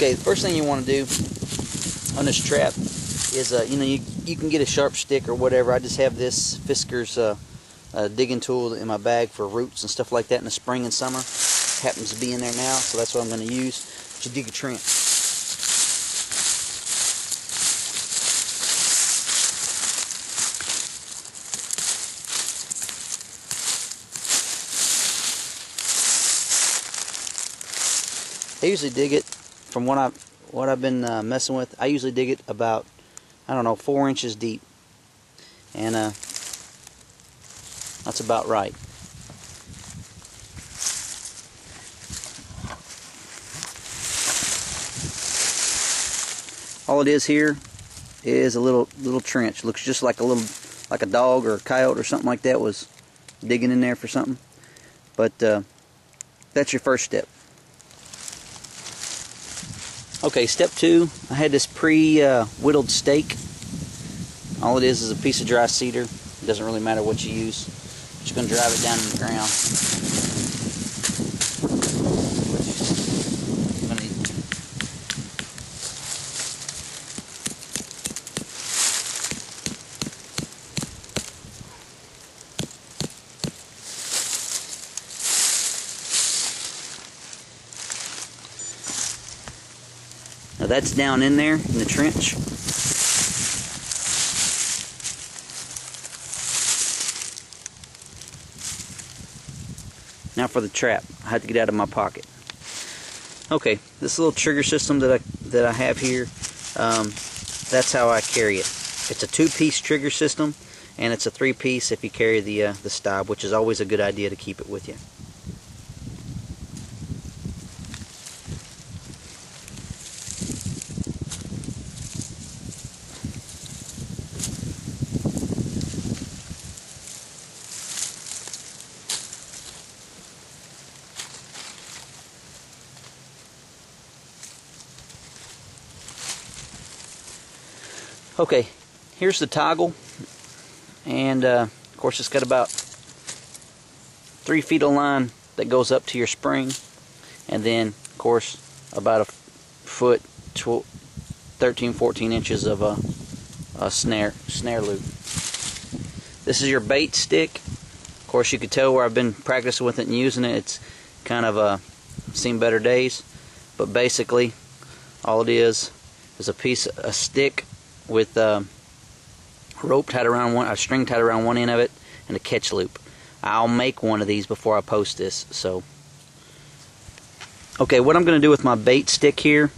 Okay, the first thing you want to do on this trap is, you know, you can get a sharp stick or whatever. I just have this Fisker's digging tool in my bag for roots and stuff like that in the spring and summer. Happens to be in there now, so that's what I'm going to use to dig a trench. I usually dig it, from what I've been messing with, I usually dig it about, I don't know, 4 inches deep, and that's about right. All it is here is a little trench. Looks just like a dog or a coyote or something like that was digging in there for something. But that's your first step. Okay, step 2. I had this pre-whittled stake. All it is a piece of dry cedar. It doesn't really matter what you use. Just going to drive it down in the ground. Now that's down in there in the trench. Now for the trap. I had to get out of my pocket. Okay, this little trigger system that I have here, that's how I carry it. It's a 2-piece trigger system, and it's a 3-piece if you carry the stop, which is always a good idea to keep it with you. Okay, here's the toggle, and of course it's got about 3 feet of line that goes up to your spring, and then of course about a foot, 13-14 inches of a snare loop. This is your bait stick. Of course you could tell where I've been practicing with it and using it. It's kind of seen better days, but basically all it is a stick with a string tied around one end of it, and a catch loop. I'll make one of these before I post this. So, okay, what I'm going to do with my bait stick here,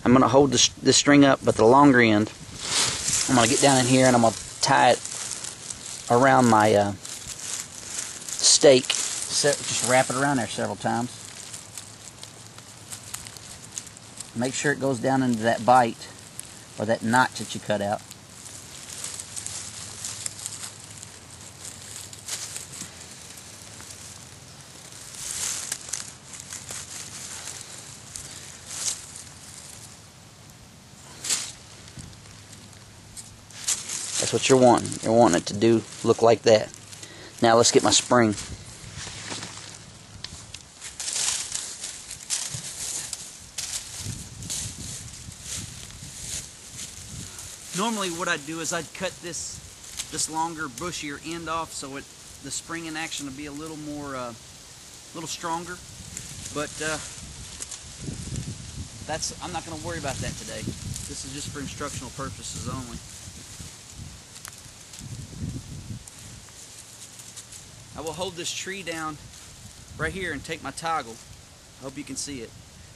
I'm going to hold this string up, but the longer end, I'm going to get down in here and I'm going to tie it around my stake. Just wrap it around there several times. Make sure it goes down into that bite, or that notch that you cut out. That's what you're wanting. You're wanting it to look like that. Now let's get my spring. Normally what I'd do is I'd cut this longer, bushier end off so the spring in action would be a little more, little stronger. But I'm not going to worry about that today. This is just for instructional purposes only. I will hold this tree down right here and take my toggle. I hope you can see it.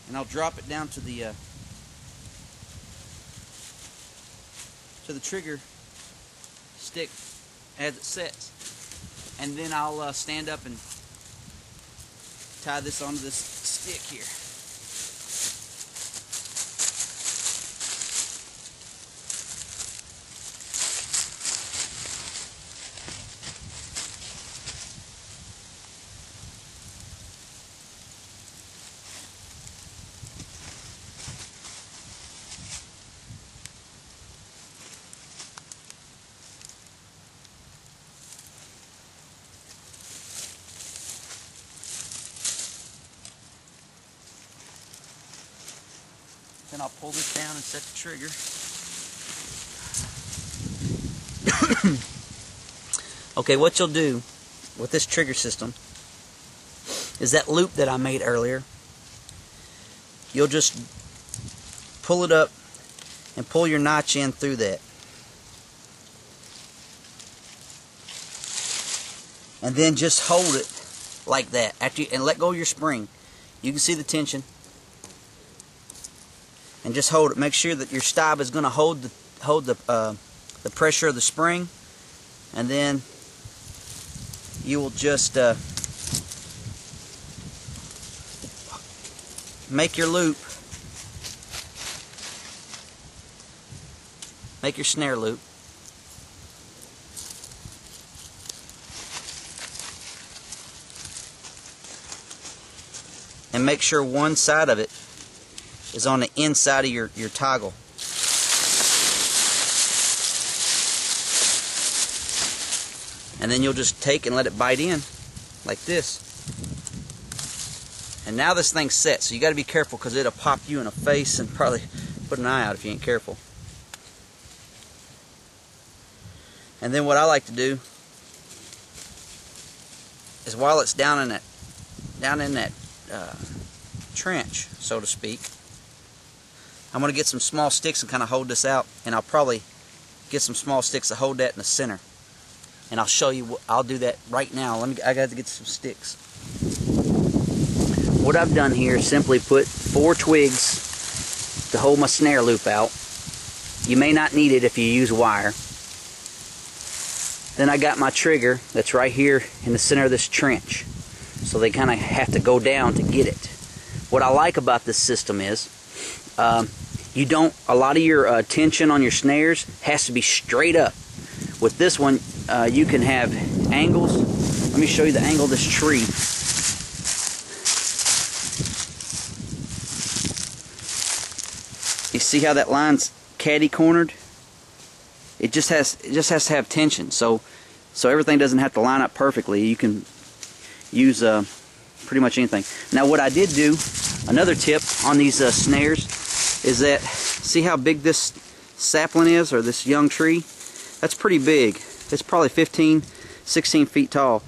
And I'll drop it down to the trigger stick as it sets, and then I'll stand up and tie this onto this stick here. Then I'll pull this down and set the trigger. Okay, what you'll do with this trigger system is that loop that I made earlier, you'll just pull it up and pull your notch in through that. And then just hold it like that and let go of your spring. You can see the tension. And just hold it. Make sure that your stop is going to hold the pressure of the spring, and then you will just make your loop, make your snare loop, and make sure one side of it is on the inside of your toggle. And then you'll just take and let it bite in like this. And now this thing's set, so you got to be careful because it'll pop you in the face and probably put an eye out if you ain't careful. And then what I like to do is while it's down in that trench, so to speak, I'm going to get some small sticks and kind of hold this out, and I'll probably get some small sticks to hold that in the center. And I'll show you. I'll do that right now. I got to get some sticks. What I've done here is simply put 4 twigs to hold my snare loop out. You may not need it if you use wire. Then I got my trigger that's right here in the center of this trench. So they kind of have to go down to get it. What I like about this system is you don't, a lot of your tension on your snares has to be straight up. With this one, you can have angles. Let me show you the angle of this tree. You see how that line's catty-cornered? It just has to have tension. So everything doesn't have to line up perfectly. You can use pretty much anything. Now, what I did do, another tip on these snares, is that, see how big this sapling is, or this young tree? That's pretty big. It's probably 15, 16 feet tall.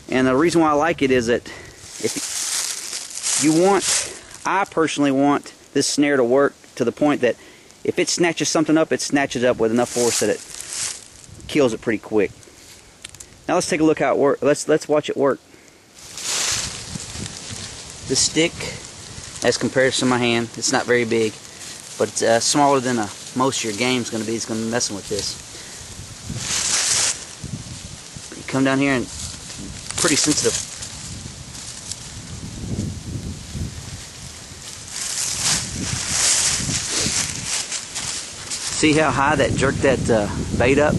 And the reason why I like it is that if you want, I personally want this snare to work to the point that if it snatches something up, it snatches up with enough force that it kills it pretty quick. Now let's take a look how it works. Let's watch it work. This stick, as compared to my hand, it's not very big, but it's smaller than most of your game's going to be. It's going to be messing with this. You come down here and pretty sensitive. See how high that jerked that bait up,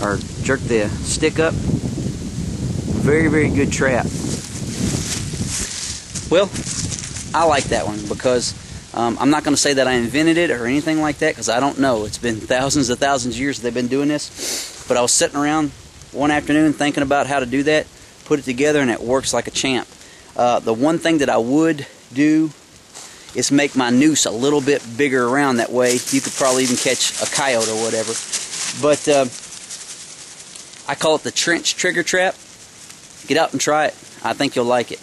or jerked the stick up? Very, very good trap. Well, I like that one because I'm not going to say that I invented it or anything like that, because I don't know. It's been thousands of years they've been doing this. But I was sitting around one afternoon thinking about how to do that, put it together, and it works like a champ. The one thing that I would do is make my noose a little bit bigger around. That way you could probably even catch a coyote or whatever. But I call it the trench trigger trap. Get out and try it. I think you'll like it.